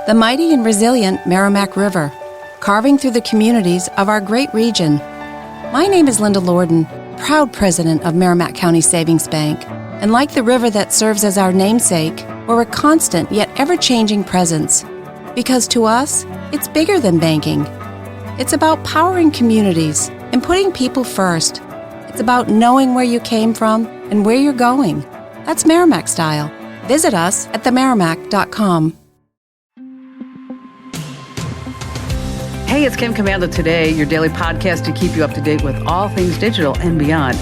the mighty and resilient Merrimack River, carving through the communities of our great region. My name is Linda Lorden, proud president of Merrimack County Savings Bank, and like the river that serves as our namesake, we're a constant yet ever-changing presence. Because to us, it's bigger than banking. It's about powering communities and putting people first. It's about knowing where you came from and where you're going. That's Merrimack style. Visit us at themerrimack.com. Hey, it's Kim Commando Today, your daily podcast to keep you up to date with all things digital and beyond.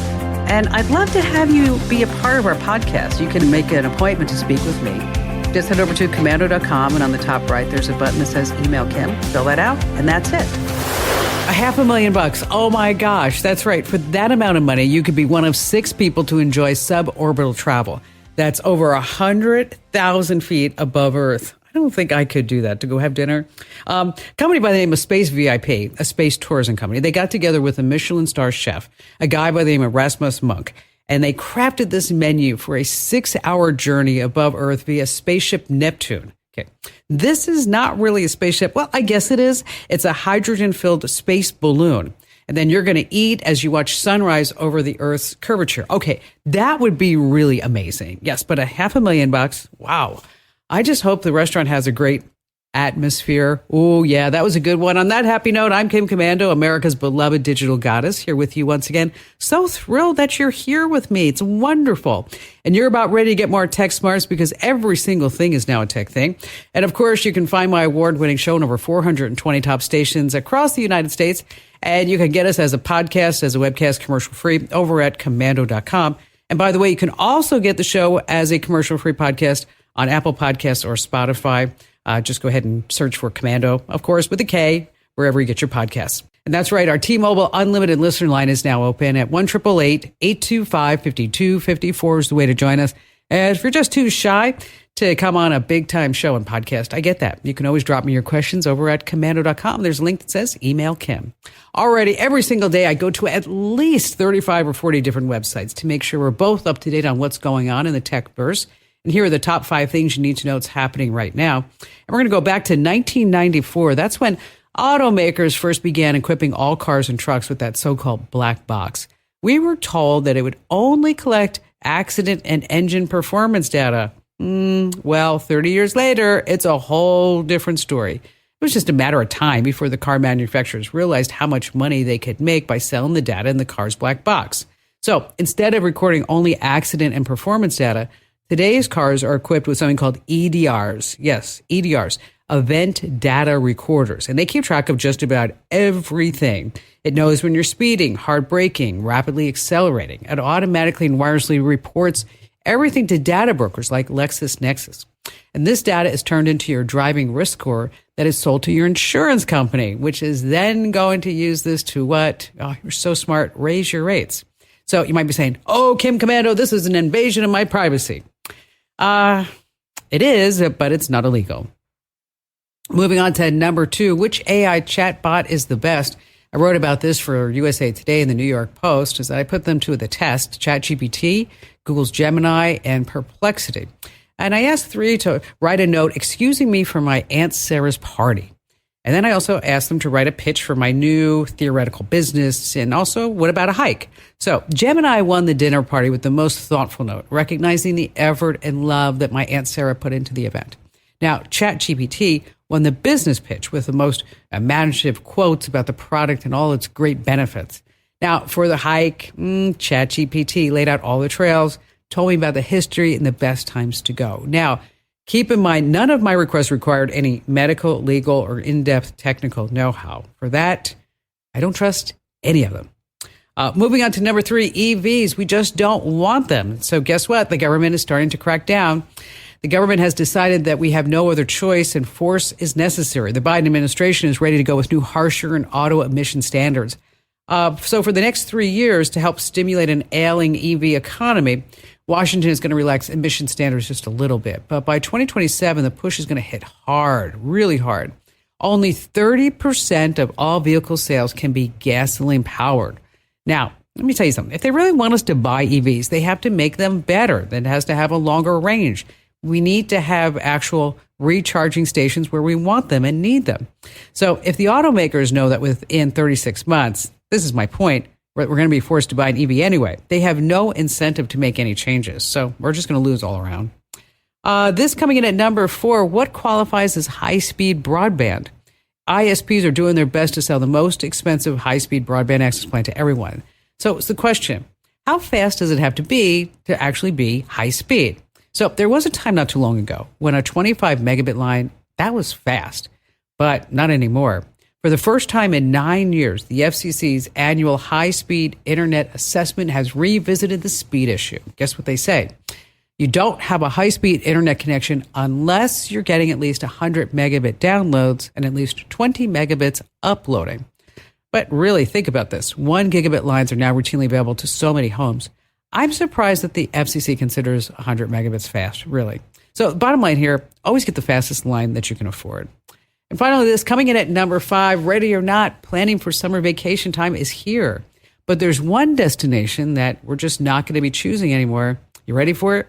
And I'd love to have you be a part of our podcast. You can make an appointment to speak with me. Just head over to commando.com, and on the top right, there's a button that says Email Kim. Fill that out, and that's it. $500,000. Oh my gosh, that's right. For that amount of money, you could be one of 6 people to enjoy suborbital travel. That's over 100,000 feet above Earth. I don't think I could do that, to go have dinner. Company by the name of Space VIP, a space tourism company. They got together with a Michelin star chef, a guy by the name of Rasmus Monk, and they crafted this menu for a 6-hour journey above Earth via spaceship Neptune. Okay, this is not really a spaceship. Well, I guess it is. It's a hydrogen-filled space balloon. And then you're going to eat as you watch sunrise over the Earth's curvature. Okay, that would be really amazing. Yes, but $500,000, wow. I just hope the restaurant has a great atmosphere. Oh, yeah, that was a good one. On that happy note, I'm Kim Commando, America's beloved digital goddess, here with you once again. So thrilled that you're here with me. It's wonderful. And you're about ready to get more tech smarts because every single thing is now a tech thing. And of course, you can find my award-winning show on over 420 top stations across the United States. And you can get us as a podcast, as a webcast, commercial-free over at commando.com. And by the way, you can also get the show as a commercial-free podcast on Apple Podcasts or Spotify. Just go ahead and search for Commando, of course, with a K, wherever you get your podcasts. And that's right. Our T-Mobile Unlimited listener line is now open at 1-888-825-5254 is the way to join us. And if you're just too shy to come on a big-time show and podcast, I get that. You can always drop me your questions over at commando.com. There's a link that says Email Kim. Alrighty, every single day I go to at least 35 or 40 different websites to make sure we're both up to date on what's going on in the tech verse. And here are the top 5 things you need to know that's happening right now. And we're going to go back to 1994. That's when automakers first began equipping all cars and trucks with that so-called black box. We were told that it would only collect accident and engine performance data. Well, 30 years later, it's a whole different story. It was just a matter of time before the car manufacturers realized how much money they could make by selling the data in the car's black box. So instead of recording only accident and performance data, today's cars are equipped with something called EDRs. Yes, EDRs, event data recorders. And they keep track of just about everything. It knows when you're speeding, hard braking, rapidly accelerating. It automatically and wirelessly reports everything to data brokers like LexisNexis. And this data is turned into your driving risk score that is sold to your insurance company, which is then going to use this to what? Oh, you're so smart. Raise your rates. So you might be saying, oh, Kim Commando, this is an invasion of my privacy. It is, but it's not illegal. Moving on to number 2, which AI chatbot is the best? I wrote about this for USA Today and the New York Post as I put them to the test, ChatGPT, Google's Gemini, and Perplexity. And I asked 3 to write a note excusing me for my Aunt Sarah's party. And then I also asked them to write a pitch for my new theoretical business and also, what about a hike? So Gemini won the dinner party with the most thoughtful note, recognizing the effort and love that my Aunt Sarah put into the event. Now, ChatGPT won the business pitch with the most imaginative quotes about the product and all its great benefits. Now, for the hike, ChatGPT laid out all the trails, told me about the history and the best times to go. Now, keep in mind, none of my requests required any medical, legal, or in-depth technical know-how. For that, I don't trust any of them. Moving on to number 3, EVs. We just don't want them. So guess what? The government is starting to crack down. The government has decided that we have no other choice and force is necessary. The Biden administration is ready to go with new, harsher and auto emission standards. So for the next 3 years, to help stimulate an ailing EV economy, Washington is going to relax emission standards just a little bit. But by 2027, the push is going to hit hard, really hard. Only 30% of all vehicle sales can be gasoline powered. Now, let me tell you something. If they really want us to buy EVs, they have to make them better. That has to have a longer range, We need to have actual recharging stations where we want them and need them. So if the automakers know that within 36 months, this is my point, we're going to be forced to buy an EV anyway, they have no incentive to make any changes. So we're just going to lose all around. This coming in at number 4, what qualifies as high-speed broadband? ISPs are doing their best to sell the most expensive high-speed broadband access plan to everyone. So it's the question, how fast does it have to actually be high speed? So there was a time not too long ago when a 25 megabit line, that was fast, but not anymore. For the first time in 9 years, the FCC's annual high-speed internet assessment has revisited the speed issue. Guess what they say? You don't have a high-speed internet connection unless you're getting at least 100 megabit downloads and at least 20 megabits uploading. But really, think about this. 1 gigabit lines are now routinely available to so many homes. I'm surprised that the FCC considers 100 megabits fast, really. So bottom line here, always get the fastest line that you can afford. And finally, this coming in at number 5, ready or not, planning for summer vacation time is here. But there's one destination that we're just not going to be choosing anymore. You ready for it?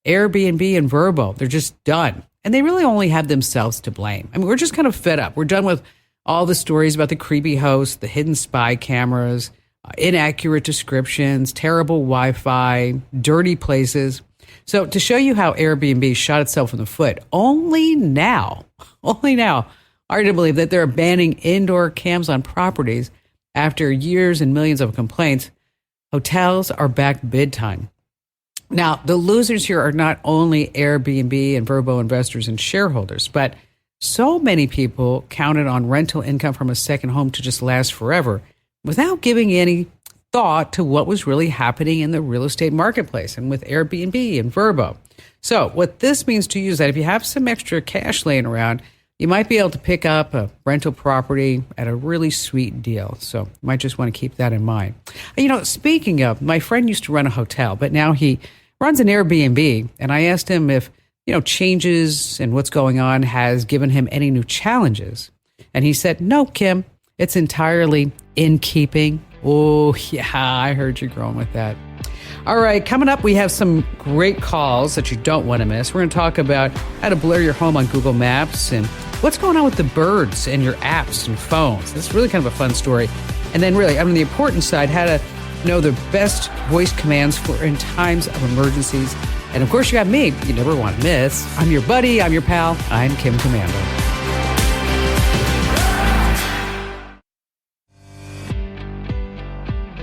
Airbnb and Vrbo. They're just done. And they really only have themselves to blame. I mean, we're just kind of fed up. We're done with all the stories about the creepy hosts, the hidden spy cameras, inaccurate descriptions, terrible Wi-Fi, dirty places. So to show you how Airbnb shot itself in the foot, only now are to believe that they're banning indoor cams on properties after years and millions of complaints. Hotels are back bid time. Now, the losers here are not only Airbnb and Vrbo investors and shareholders, but so many people counted on rental income from a second home to just last forever without giving any thought to what was really happening in the real estate marketplace and with Airbnb and Vrbo. So what this means to you is that if you have some extra cash laying around, you might be able to pick up a rental property at a really sweet deal. So you might just want to keep that in mind. You know, speaking of, my friend used to run a hotel, but now he runs an Airbnb. And I asked him if, changes and what's going on has given him any new challenges. And he said, no, Kim, it's entirely in keeping. Oh, yeah, I heard you growing with that. All right, coming up, we have some great calls that you don't want to miss. We're going to talk about how to blur your home on Google Maps and what's going on with the birds and your apps and phones. This is really kind of a fun story. And then really, on the important side, how to know the best voice commands for in times of emergencies. And of course, you got me. You never want to miss. I'm your buddy. I'm your pal. I'm Kim Commando.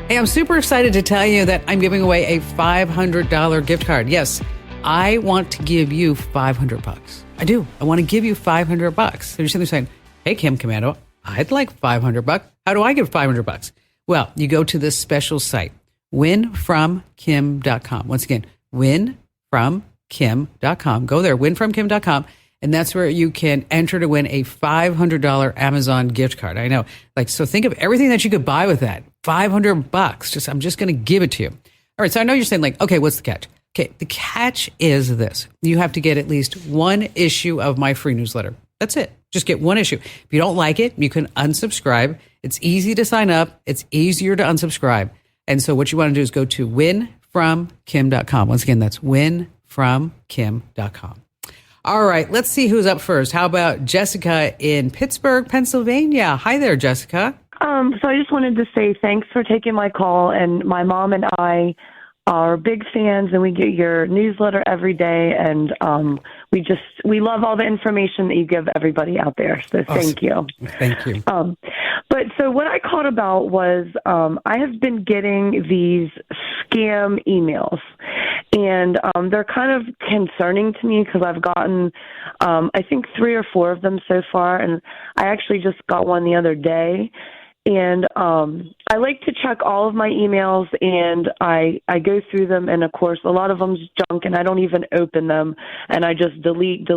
Hey, I'm super excited to tell you that I'm giving away a $500 gift card. Yes, I want to give you $500. I do. I want to give you $500. So you're sitting there saying, hey, Kim Commando, I'd like $500. How do I give $500? Well, you go to this special site, winfromkim.com. Once again, winfromkim.com. Go there, winfromkim.com. And that's where you can enter to win a $500 Amazon gift card. I know. So think of everything that you could buy with that. $500. I'm just going to give it to you. All right. So I know you're saying okay, what's the catch? Okay. The catch is this. You have to get at least one issue of my free newsletter. That's it. Just get one issue. If you don't like it, you can unsubscribe. It's easy to sign up. It's easier to unsubscribe. And so what you want to do is go to winfromkim.com. Once again, that's winfromkim.com. All right, let's see who's up first. How about Jessica in Pittsburgh, Pennsylvania? Hi there, Jessica. So I just wanted to say thanks for taking my call. And my mom and I are big fans, and we get your newsletter every day. And we love all the information that you give everybody out there. So thank you. Thank you. But so what I called about was I have been getting these scam emails, and they're kind of concerning to me because I've gotten, I think 3 or 4 of them so far, and I actually just got one the other day. And I like to check all of my emails, and I go through them, and of course, a lot of them's junk, and I don't even open them, and I just delete.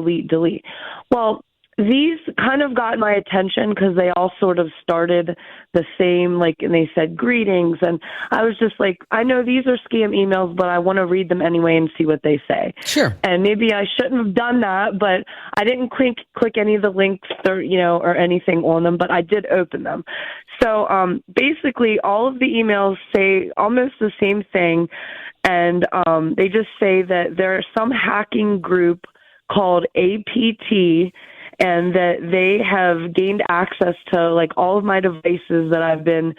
Well, these kind of got my attention because they all sort of started the same, and they said greetings, and I was just like, I know these are scam emails, but I want to read them anyway and see what they say. Sure. And maybe I shouldn't have done that, but I didn't click any of the links or anything on them, but I did open them. So basically, all of the emails say almost the same thing, and they just say that there's some hacking group called APT, and that they have gained access to like all of my devices that I've been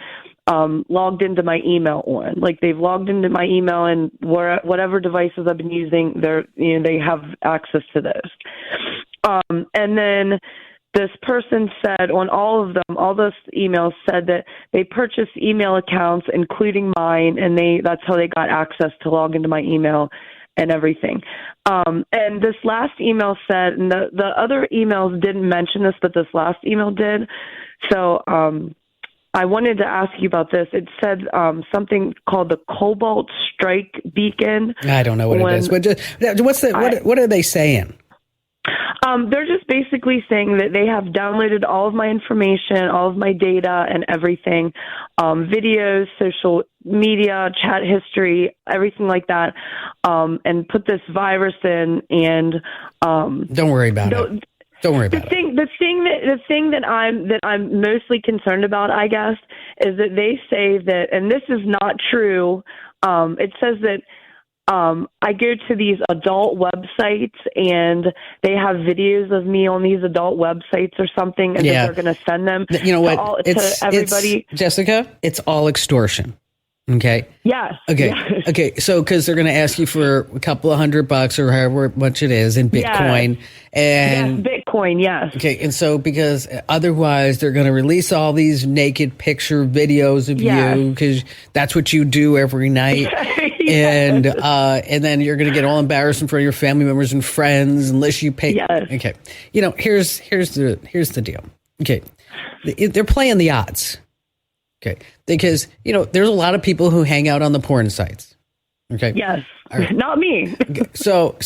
logged into my email on. Like they've logged into my email, and whatever devices I've been using, they have access to those. And then this person said on all of them, all those emails said that they purchased email accounts, including mine, and that's how they got access to log into my email and everything. And this last email said, and the other emails didn't mention this, but this last email did. So I wanted to ask you about this. It said something called the Cobalt Strike Beacon. I don't know what it is. What are they saying? They're just basically saying that they have downloaded all of my information, all of my data and everything, videos, social media, chat history, everything like that, and put this virus in. And don't worry about it. Don't worry about it. The thing that I'm mostly concerned about, I guess, is that they say that, and this is not true. It says that I go to these adult websites and they have videos of me on these adult websites or something, and that they're going to send them. You know what? To everybody. Jessica, it's all extortion. Okay. Yes. Okay. Yes. Okay. So, because they're going to ask you for a couple of $100 or however much it is in Bitcoin, and Bitcoin. Yes. Okay. And so, because otherwise they're going to release all these naked picture videos of you, because that's what you do every night, and then you're going to get all embarrassed in front of your family members and friends unless you pay. Yes. Okay. You know, here's the deal. Okay. They're playing the odds. Okay, because there's a lot of people who hang out on the porn sites. Okay. Yes. Right. Not me. So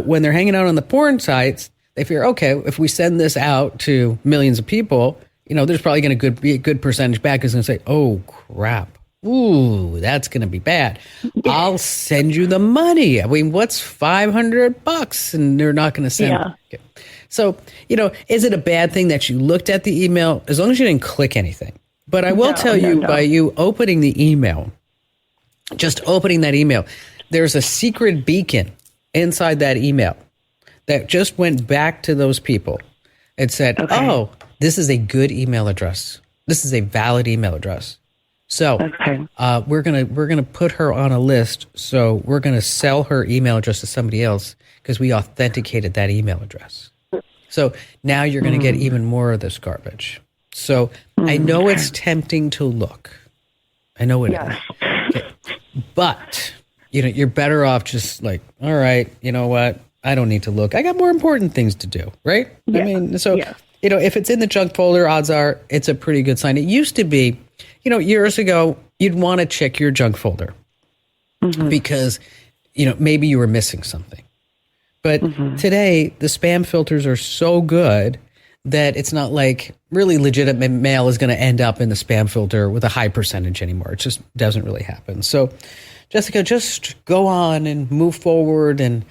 when they're hanging out on the porn sites, they figure, okay, if we send this out to millions of people, there's probably going to be a good percentage back is going to say, oh crap, ooh, that's going to be bad. I'll send you the money. I mean, what's $500? And they're not going to send. Yeah. Okay. So is it a bad thing that you looked at the email as long as you didn't click anything? But I will tell you, by you opening the email, just opening that email, there's a secret beacon inside that email that just went back to those people. It said, oh, this is a good email address. This is a valid email address. So we're gonna put her on a list. So we're going to sell her email address to somebody else because we authenticated that email address. So now you're going to get even more of this garbage. So I know it's tempting to look. I know it is. Okay. But, you're better off just like, all right, you know what? I don't need to look. I got more important things to do, right? Yeah. I mean, so, if it's in the junk folder, odds are it's a pretty good sign. It used to be, years ago, you'd want to check your junk folder because, maybe you were missing something. But today, the spam filters are so good that it's not like really legitimate mail is going to end up in the spam filter with a high percentage anymore. It just doesn't really happen. So, Jessica, just go on and move forward and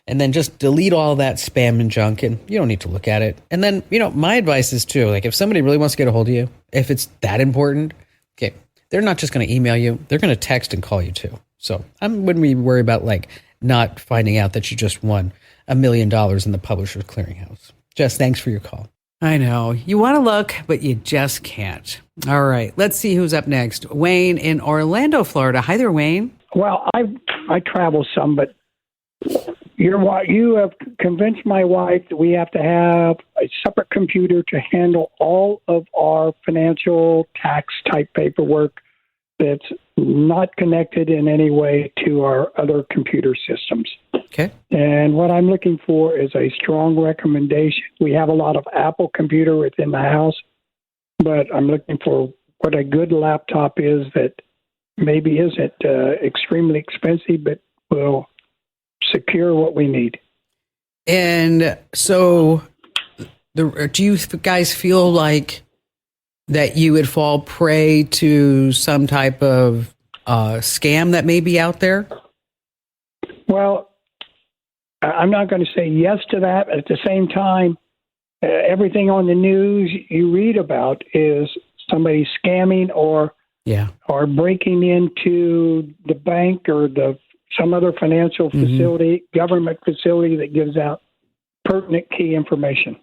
then just delete all that spam and junk, and you don't need to look at it. And then, my advice is too, like if somebody really wants to get a hold of you, if it's that important, okay, they're not just going to email you, they're going to text and call you too. So I wouldn't be worried about like not finding out that you just won $1 million in the Publishers Clearinghouse. Jess, thanks for your call. I know. You want to look, but you just can't. All right. Let's see who's up next. Wayne in Orlando, Florida. Hi there, Wayne. Well, I travel some, but you have convinced my wife that we have to have a separate computer to handle all of our financial tax type paperwork that's not connected in any way to our other computer systems. Okay. And what I'm looking for is a strong recommendation. We have a lot of Apple computer within the house, but I'm looking for what a good laptop is that maybe isn't extremely expensive, but will secure what we need. And so do you guys feel like that you would fall prey to some type of scam that may be out there? Well, I'm not going to say yes to that. At the same time, everything on the news you read about is somebody scamming or breaking into the bank or some other financial facility, government facility that gives out pertinent key information.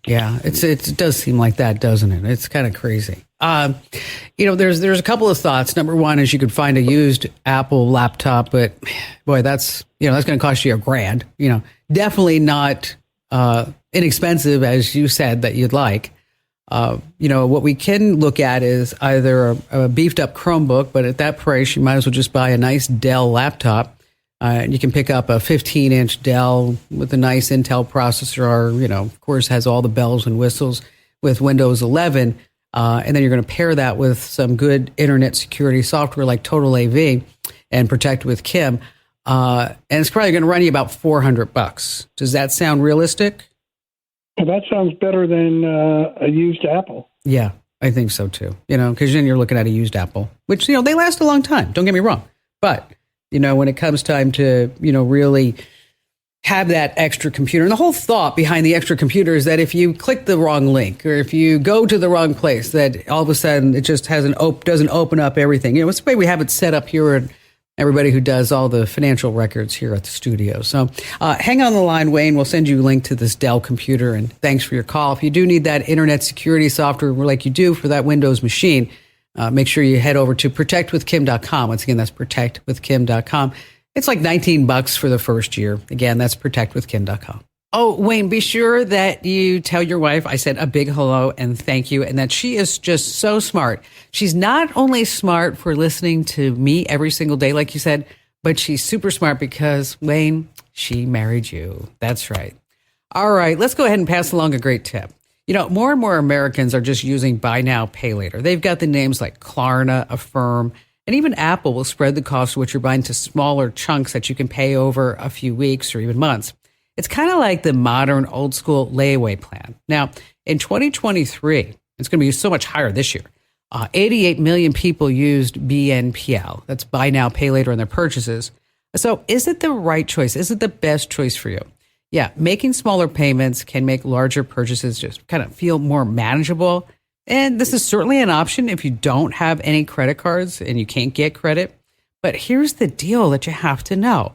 Yeah, it does seem like that, doesn't it? It's kind of crazy. There's a couple of thoughts. Number one is you could find a used Apple laptop, but boy, that's going to cost you $1,000. Definitely not inexpensive as you said that you'd like. What we can look at is either a beefed up Chromebook, but at that price, you might as well just buy a nice Dell laptop. You can pick up a 15-inch Dell with a nice Intel processor, or, of course, has all the bells and whistles with Windows 11. And then you're going to pair that with some good internet security software like Total AV and Protect with Kim. And it's probably going to run you about $400. Does that sound realistic? Well, that sounds better than a used Apple. Yeah, I think so too. Because then you're looking at a used Apple, which, they last a long time. Don't get me wrong. But, when it comes time to, really have that extra computer. And the whole thought behind the extra computer is that if you click the wrong link or if you go to the wrong place, that all of a sudden it just doesn't open up everything. It's the way we have it set up here, and everybody who does all the financial records here at the studio. So hang on the line, Wayne. We'll send you a link to this Dell computer, and thanks for your call. If you do need that internet security software like you do for that Windows machine, make sure you head over to protectwithkim.com. Once again, that's protectwithkim.com. It's like $19 for the first year. Again, that's protectwithkim.com. Oh, Wayne, be sure that you tell your wife I said a big hello and thank you, and that she is just so smart. She's not only smart for listening to me every single day, like you said, but she's super smart because, Wayne, she married you. That's right. All right, let's go ahead and pass along a great tip. More and more Americans are just using buy now, pay later. They've got the names like Klarna, Affirm, and even Apple will spread the cost of what you're buying to smaller chunks that you can pay over a few weeks or even months. It's kind of like the modern old school layaway plan. Now, in 2023, it's going to be so much higher this year. 88 million people used BNPL. That's buy now, pay later on their purchases. So is it the right choice? Is it the best choice for you? Yeah, making smaller payments can make larger purchases just kind of feel more manageable. And this is certainly an option if you don't have any credit cards and you can't get credit. But here's the deal that you have to know.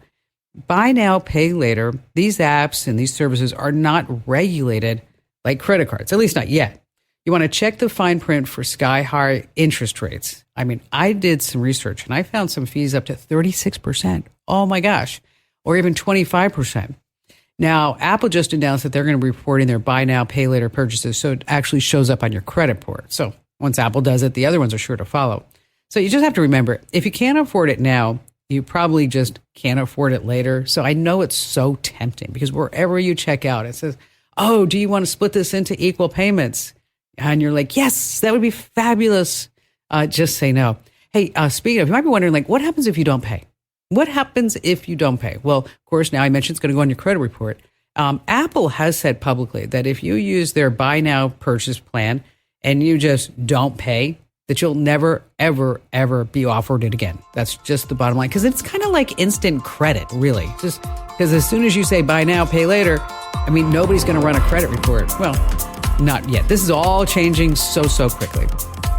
Buy now, pay later, these apps and these services are not regulated like credit cards, at least not yet. You want to check the fine print for sky-high interest rates. I mean, I did some research and I found some fees up to 36%. Oh my gosh. Or even 25%. Now, Apple just announced that they're going to be reporting their buy now, pay later purchases, so it actually shows up on your credit report. So once Apple does it, the other ones are sure to follow. So you just have to remember, if you can't afford it now, you probably just can't afford it later. So I know it's so tempting because wherever you check out, it says, oh, do you want to split this into equal payments? And you're like, yes, that would be fabulous. Just say no. Hey, speaking of, you might be wondering, what happens if you don't pay? What happens if you don't pay? Well, of course, now I mentioned it's going to go on your credit report. Apple has said publicly that if you use their buy now purchase plan and you just don't pay, that you'll never, ever, ever be offered it again. That's just the bottom line. Because it's kind of like instant credit, really. Just because as soon as you say buy now, pay later, nobody's going to run a credit report. Well, not yet. This is all changing so quickly.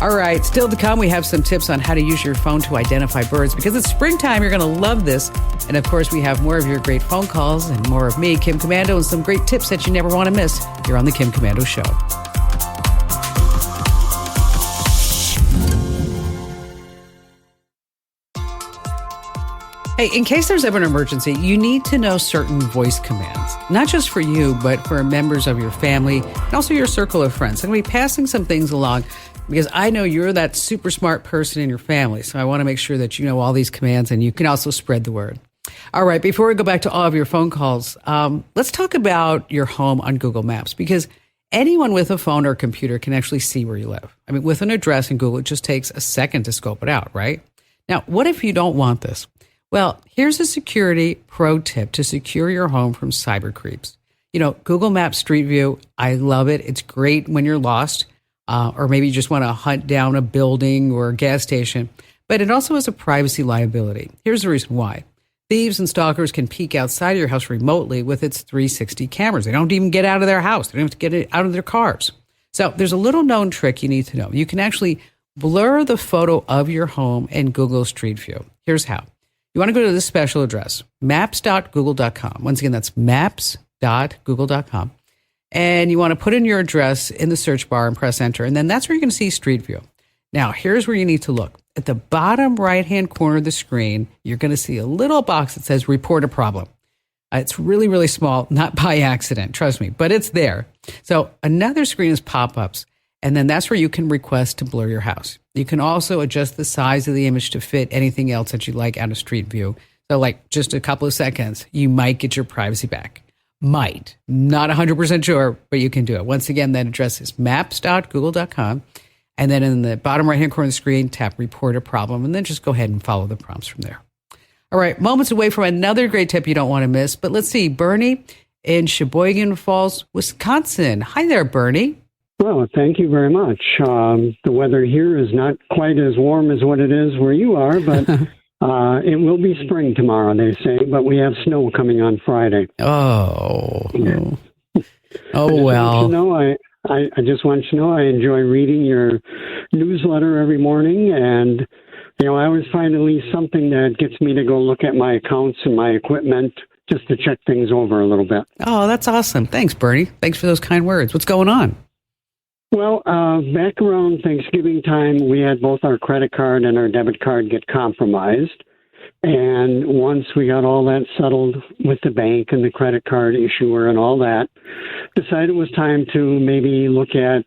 All right, still to come, we have some tips on how to use your phone to identify birds because it's springtime. You're going to love this. And of course, we have more of your great phone calls and more of me, Kim Komando, and some great tips that you never want to miss here on The Kim Komando Show. Hey, in case there's ever an emergency, you need to know certain voice commands, not just for you, but for members of your family and also your circle of friends. I'm going to be passing some things along because I know you're that super smart person in your family. So I want to make sure that you know all these commands and you can also spread the word. All right, before we go back to all of your phone calls, let's talk about your home on Google Maps because anyone with a phone or computer can actually see where you live. With an address in Google, it just takes a second to scope it out, right? Now, what if you don't want this? Well, here's a security pro tip to secure your home from cyber creeps. Google Maps Street View, I love it. It's great when you're lost or maybe you just want to hunt down a building or a gas station, but it also has a privacy liability. Here's the reason why. Thieves and stalkers can peek outside your house remotely with its 360 cameras. They don't even get out of their house. They don't have to get it out of their cars. So there's a little known trick you need to know. You can actually blur the photo of your home in Google Street View. Here's how. You want to go to this special address, maps.google.com. Once again, that's maps.google.com. maps.google.com. And you want to put in your address in the search bar and press enter. And then that's where you're going to see Street View. Now, here's where you need to look. At the bottom right-hand corner of the screen, you're going to see a little box that says report a problem. It's really, really small, not by accident, trust me, but it's there. So another screen is pop-ups. And then that's where you can request to blur your house. You can also adjust the size of the image to fit anything else that you like out of Street View. So like just a couple of seconds, you might get your privacy back. Might. Not 100% sure, but you can do it. Once again, that address is maps.google.com. And then in the bottom right-hand corner of the screen, tap report a problem, and then just go ahead and follow the prompts from there. All right, moments away from another great tip you don't want to miss. But let's see, Bernie in Sheboygan Falls, Wisconsin. Hi there, Bernie. Well, thank you very much. The weather here is not quite as warm as what it is where you are, but it will be spring tomorrow, they say, but we have snow coming on Friday. Oh, well. I just want you to know I enjoy reading your newsletter every morning, and I always find at least something that gets me to go look at my accounts and my equipment just to check things over a little bit. Oh, that's awesome. Thanks, Bernie. Thanks for those kind words. What's going on? Well, back around Thanksgiving time, we had both our credit card and our debit card get compromised. And once we got all that settled with the bank and the credit card issuer and all that, decided it was time to maybe look at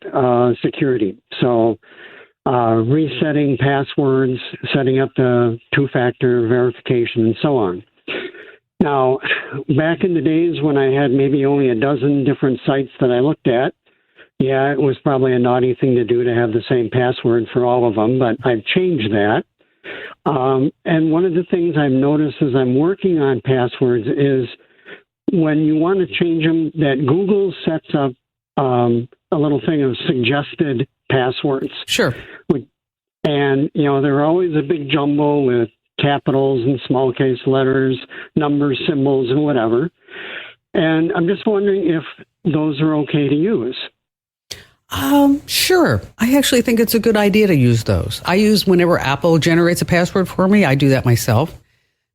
security. So resetting passwords, setting up the two-factor verification, and so on. Now, back in the days when I had maybe only a dozen different sites that I looked at, yeah, it was probably a naughty thing to do to have the same password for all of them, but I've changed that. And one of the things I've noticed as I'm working on passwords is when you want to change them, that Google sets up a little thing of suggested passwords. Sure. And, they're always a big jumble with capitals and small case letters, numbers, symbols, and whatever. And I'm just wondering if those are okay to use. Sure. I actually think it's a good idea to use those. I use whenever Apple generates a password for me, I do that myself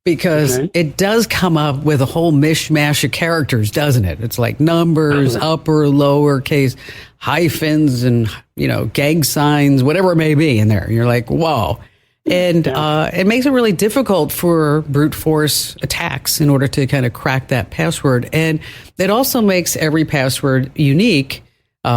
because it does come up with a whole mishmash of characters, doesn't it? It's like numbers, upper, lower case, hyphens, and, gang signs, whatever it may be in there. And you're like, whoa. And it makes it really difficult for brute force attacks in order to kind of crack that password. And it also makes every password unique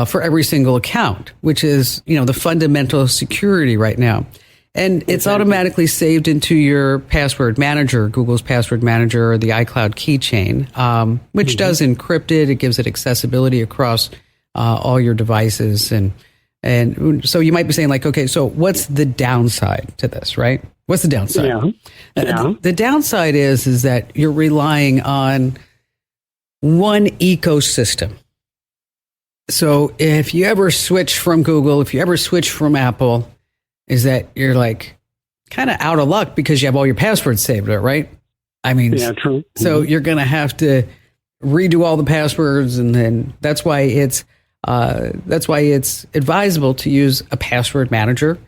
for every single account, which is, the fundamental security right now. And it's automatically saved into your password manager, Google's password manager, or the iCloud keychain, which does encrypt it. It gives it accessibility across all your devices. And so you might be saying, like, okay, so what's the downside to this, right? What's the downside? The downside is that you're relying on one ecosystem. So if you ever switch from Google, if you ever switch from Apple, is that you're like kind of out of luck because you have all your passwords saved there, right? I mean, yeah, true. So you're going to have to redo all the passwords, and then that's why it's advisable to use a password manager.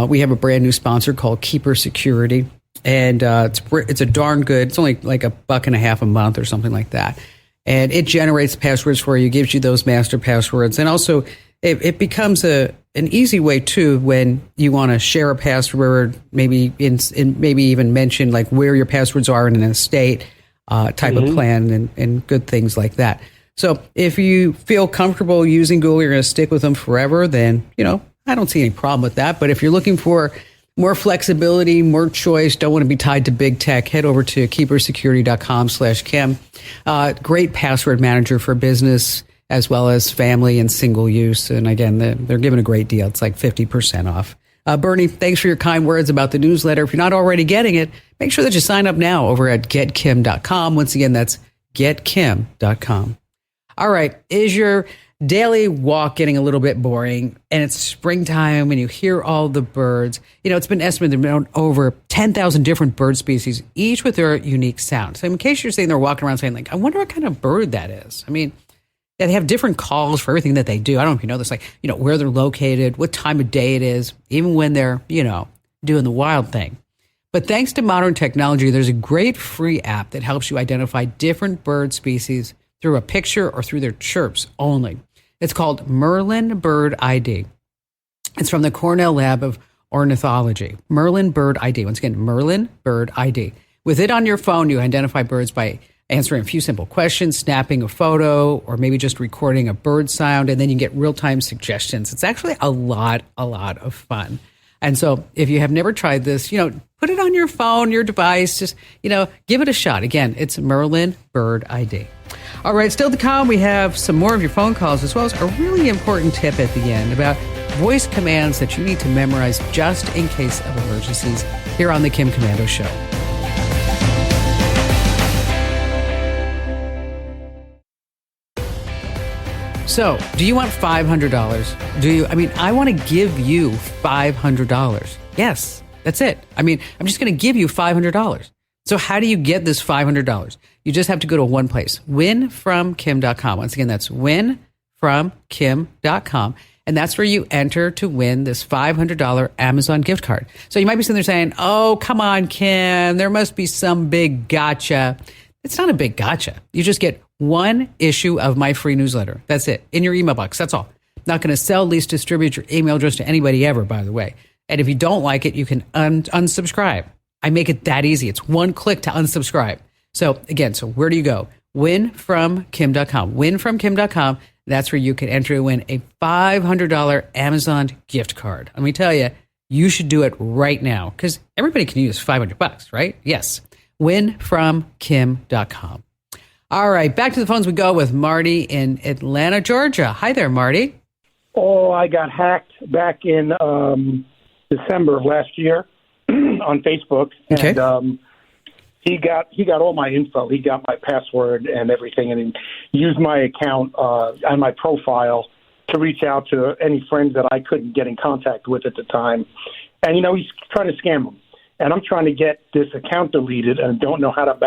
We have a brand new sponsor called Keeper Security, and it's a darn good. It's only like $1.50 a month or something like that. And it generates passwords for you, gives you those master passwords. And also, it becomes an easy way, too, when you want to share a password, maybe maybe even mention like where your passwords are in an estate type of plan and good things like that. So if you feel comfortable using Google, you're going to stick with them forever, then, I don't see any problem with that. But if you're looking for more flexibility, more choice, don't want to be tied to big tech, head over to keepersecurity.com/Kim. Great password manager for business as well as family and single use. And again, they're giving a great deal. It's like 50% off. Bernie, thanks for your kind words about the newsletter. If you're not already getting it, make sure that you sign up now over at getkim.com. Once again, that's getkim.com. All right. Is your daily walk getting a little bit boring, and it's springtime and you hear all the birds? It's been estimated there are over 10,000 different bird species, each with their unique sound. So in case you're sitting there walking around saying, like, I wonder what kind of bird that is. I mean, yeah, they have different calls for everything that they do. I don't know if you know this, like, where they're located, what time of day it is, even when they're, doing the wild thing. But thanks to modern technology, there's a great free app that helps you identify different bird species through a picture or through their chirps only. It's called Merlin Bird ID. It's from the Cornell Lab of Ornithology. Merlin Bird ID. Once again, Merlin Bird ID. With it on your phone, you identify birds by answering a few simple questions, snapping a photo, or maybe just recording a bird sound, and then you get real-time suggestions. It's actually a lot of fun. And so if you have never tried this, put it on your phone, your device, just, give it a shot. Again, it's Merlin Bird ID. All right, still to come, we have some more of your phone calls, as well as a really important tip at the end about voice commands that you need to memorize just in case of emergencies here on the Kim Komando Show. So, do you want $500? Do you? I want to give you $500. Yes, that's it. I'm just going to give you $500. So how do you get this $500? You just have to go to one place, winfromkim.com. Once again, that's winfromkim.com. And that's where you enter to win this $500 Amazon gift card. So you might be sitting there saying, oh, come on, Kim, there must be some big gotcha. It's not a big gotcha. You just get one issue of my free newsletter. That's it. In your email box. That's all. Not going to sell, lease, distribute your email address to anybody ever, by the way. And if you don't like it, you can unsubscribe. I make it that easy. It's one click to unsubscribe. So again, where do you go? Winfromkim.com. Winfromkim.com. That's where you can enter to win a $500 Amazon gift card. Let me tell you, you should do it right now because everybody can use $500, right? Yes. Winfromkim.com. All right, back to the phones we go with Marty in Atlanta, Georgia. Hi there, Marty. Oh, I got hacked back in December of last year on Facebook, okay. And he got all my info. He got my password and everything, and he used my account and my profile to reach out to any friends that I couldn't get in contact with at the time. And he's trying to scam them. And I'm trying to get this account deleted, and don't know how to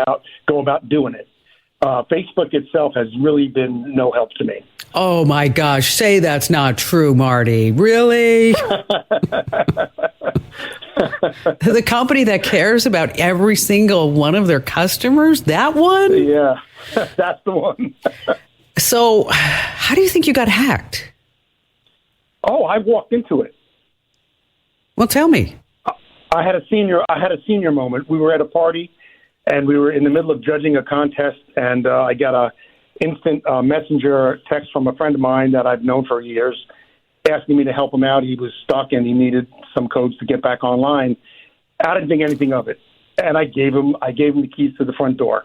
go about doing it. Facebook itself has really been no help to me. Oh, my gosh. Say that's not true, Marty. Really? The company that cares about every single one of their customers? That one? Yeah, that's the one. So how do you think you got hacked? Oh, I walked into it. Well, tell me. I had a senior moment. We were at a party, and we were in the middle of judging a contest, and I got a instant messenger text from a friend of mine that I've known for years, asking me to help him out. He was stuck, and he needed some codes to get back online. I didn't think anything of it, and I gave him the keys to the front door,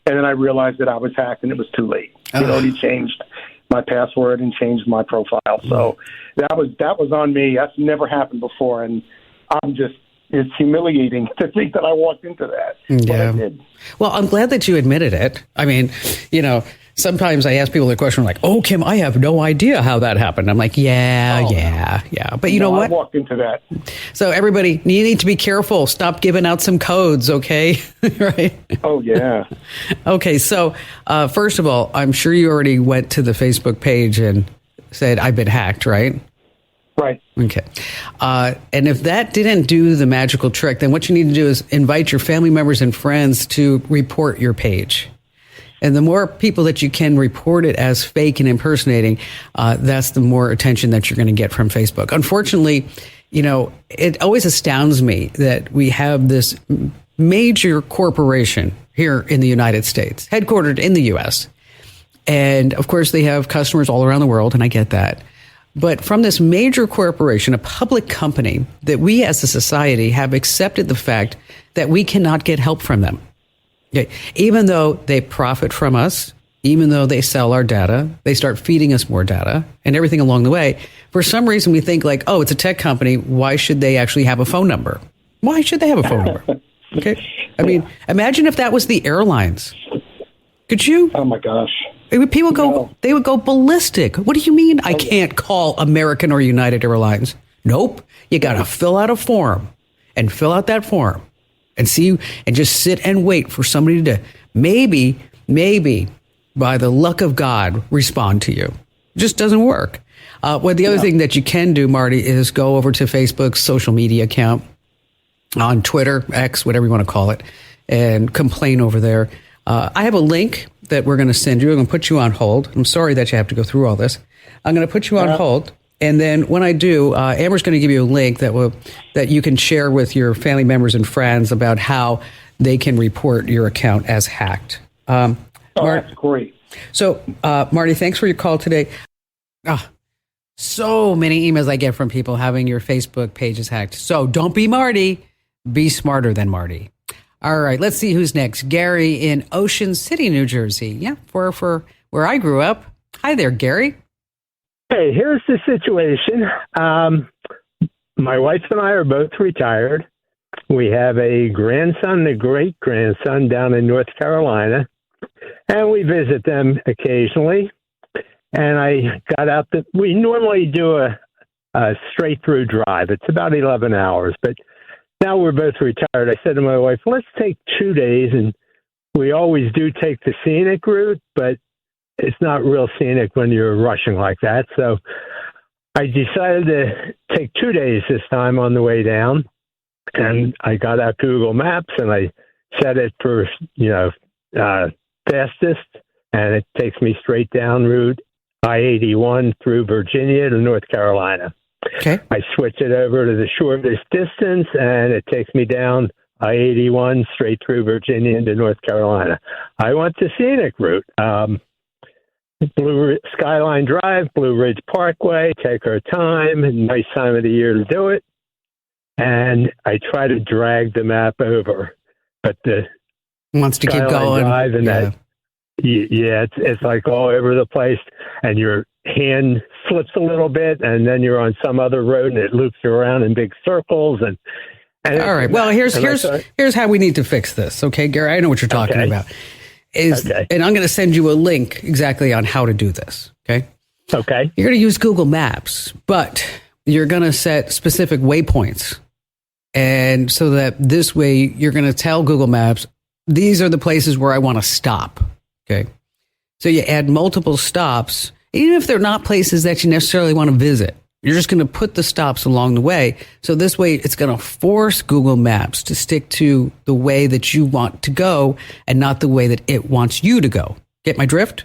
and then I realized that I was hacked, and it was too late. He'd already changed my password and changed my profile, so that was on me. That's never happened before, and it's humiliating to think that I walked into that. Yeah. But I did. Well, I'm glad that you admitted it. Sometimes I ask people the question like, oh, Kim, I have no idea how that happened. I'm like, yeah. But you know what? I walked into that. So everybody, you need to be careful. Stop giving out some codes, okay? Right? Oh, yeah. Okay, so first of all, I'm sure you already went to the Facebook page and said, I've been hacked, right? Right. Okay. And if that didn't do the magical trick, then what you need to do is invite your family members and friends to report your page. And the more people that you can report it as fake and impersonating, that's the more attention that you're going to get from Facebook. Unfortunately, it always astounds me that we have this major corporation here in the United States, headquartered in the U.S. And of course, they have customers all around the world, and I get that. But from this major corporation, a public company, that we as a society have accepted the fact that we cannot get help from them. Okay. Even though they profit from us, even though they sell our data, they start feeding us more data and everything along the way. For some reason, we think like, oh, it's a tech company. Why should they actually have a phone number? Why should they have a phone number? Okay. Imagine if that was the airlines. Could you? Oh, my gosh. They would go ballistic. What do you mean I can't call American or United Airlines? Nope. You got to fill out a form and fill out that form and just sit and wait for somebody to maybe by the luck of God respond to you. It just doesn't work. The other thing that you can do, Marty, is go over to Facebook's social media account, on Twitter, X, whatever you want to call it, and complain over there. I have a link that we're going to send you. I'm going to put you on hold. I'm sorry that you have to go through all this. I'm going to put you on hold. And then when I do, Amber's going to give you a link that you can share with your family members and friends about how they can report your account as hacked. That's great. So, Marty, thanks for your call today. So many emails I get from people having your Facebook pages hacked. So don't be Marty. Be smarter than Marty. All right, let's see who's next. Gary in Ocean City, New Jersey. Yeah, for where I grew up. Hi there, Gary. Hey, here's the situation. My wife and I are both retired. We have a grandson and a great-grandson down in North Carolina, and we visit them occasionally. And I got out that we normally do a straight-through drive. It's about 11 hours, but now we're both retired. I said to my wife, let's take 2 days, and we always do take the scenic route, but it's not real scenic when you're rushing like that. So I decided to take 2 days this time on the way down, and I got out Google Maps, and I set it for, fastest, and it takes me straight down Route I-81 through Virginia to North Carolina. Okay. I switch it over to the shortest distance, and it takes me down I-81 straight through Virginia into North Carolina. I went the scenic route. Skyline Drive, Blue Ridge Parkway, take our time, nice time of the year to do it. And I try to drag the map over, but the wants to keep going. Drive and it's like all over the place, and your hand slips a little bit, and then you're on some other road, and it loops you around in big circles. And all right, well, here's how we need to fix this. Okay, Gary, I know what you're talking about. And I'm going to send you a link exactly on how to do this. Okay. Okay. You're going to use Google Maps, but you're going to set specific waypoints, and so that this way you're going to tell Google Maps, these are the places where I want to stop. Okay. So you add multiple stops, even if they're not places that you necessarily want to visit. You're just going to put the stops along the way. So this way it's going to force Google Maps to stick to the way that you want to go and not the way that it wants you to go. Get my drift?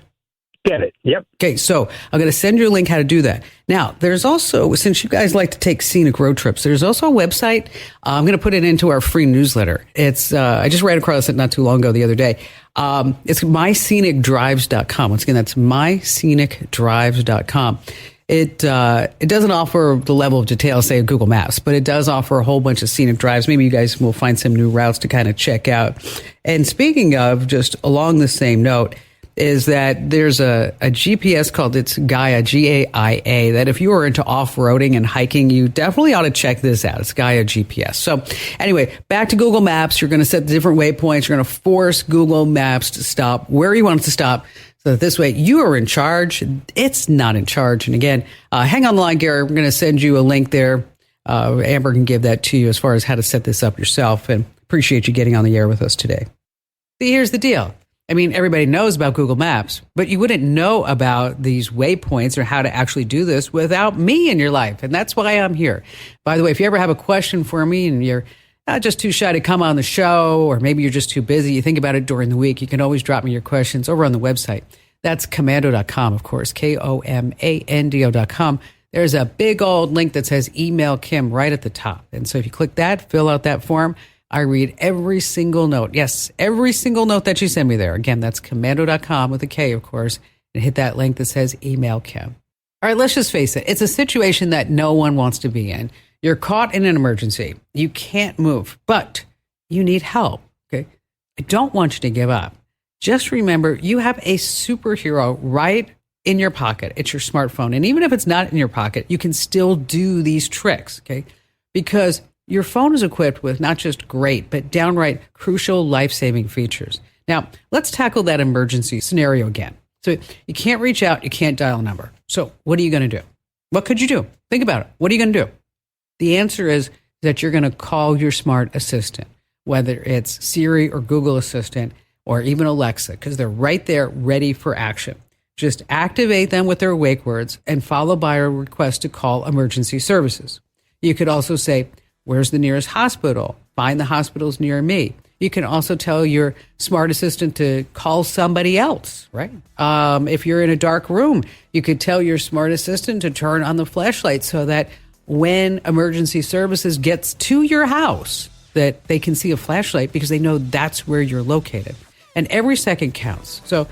Get it. Yep. Okay, so I'm going to send you a link how to do that. Now, there's also, since you guys like to take scenic road trips, there's also a website. I'm going to put it into our free newsletter. It's I just ran across it not too long ago, the other day. It's myscenicdrives.com. Once again, that's myscenicdrives.com. It doesn't offer the level of detail, say, of Google Maps, but it does offer a whole bunch of scenic drives. Maybe you guys will find some new routes to kind of check out. And speaking of, just along the same note, is that there's a GPS called Gaia, Gaia, that if you are into off-roading and hiking, you definitely ought to check this out. It's Gaia GPS. So anyway, back to Google Maps. You're going to set different waypoints. You're going to force Google Maps to stop where you want it to stop, so that this way you are in charge. It's not in charge. And again, hang on the line, Gary. We're going to send you a link there. Amber can give that to you as far as how to set this up yourself. And appreciate you getting on the air with us today. See, here's the deal. I mean, everybody knows about Google Maps, but you wouldn't know about these waypoints or how to actually do this without me in your life. And that's why I'm here. By the way, if you ever have a question for me and you're not just too shy to come on the show, or maybe you're just too busy, you think about it during the week, you can always drop me your questions over on the website. That's commando.com, of course, KOMANDO.com. There's a big old link that says Email Kim right at the top. And so if you click that, fill out that form, I read every single note. Yes, every single note that you send me there. Again, that's commando.com with a K, of course, and hit that link that says Email Kim. All right, let's just face it. It's a situation that no one wants to be in. You're caught in an emergency. You can't move, but you need help. Okay. I don't want you to give up. Just remember, you have a superhero right in your pocket. It's your smartphone. And even if it's not in your pocket, you can still do these tricks. Okay. Because your phone is equipped with not just great, but downright crucial life-saving features. Now, let's tackle that emergency scenario again. So you can't reach out, you can't dial a number. So what are you going to do? What could you do? Think about it. What are you going to do? The answer is that you're going to call your smart assistant, whether it's Siri or Google Assistant or even Alexa, because they're right there ready for action. Just activate them with their wake words and follow by a request to call emergency services. You could also say, where's the nearest hospital? Find the hospitals near me. You can also tell your smart assistant to call somebody else, right? If you're in a dark room, you could tell your smart assistant to turn on the flashlight so that when emergency services gets to your house, that they can see a flashlight because they know that's where you're located. And every second counts. So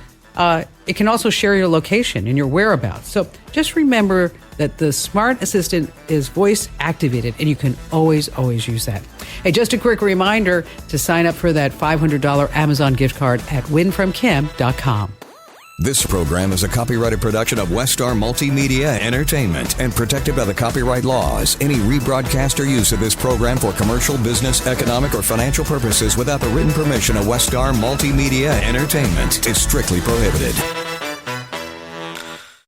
it can also share your location and your whereabouts. So just remember that the smart assistant is voice activated and you can always use that. Hey, just a quick reminder to sign up for that $500 Amazon gift card at winfromkim.com. This program is a copyrighted production of Westar Multimedia Entertainment and protected by the copyright laws. Any rebroadcast or use of this program for commercial, business, economic, or financial purposes without the written permission of Westar Multimedia Entertainment is strictly prohibited.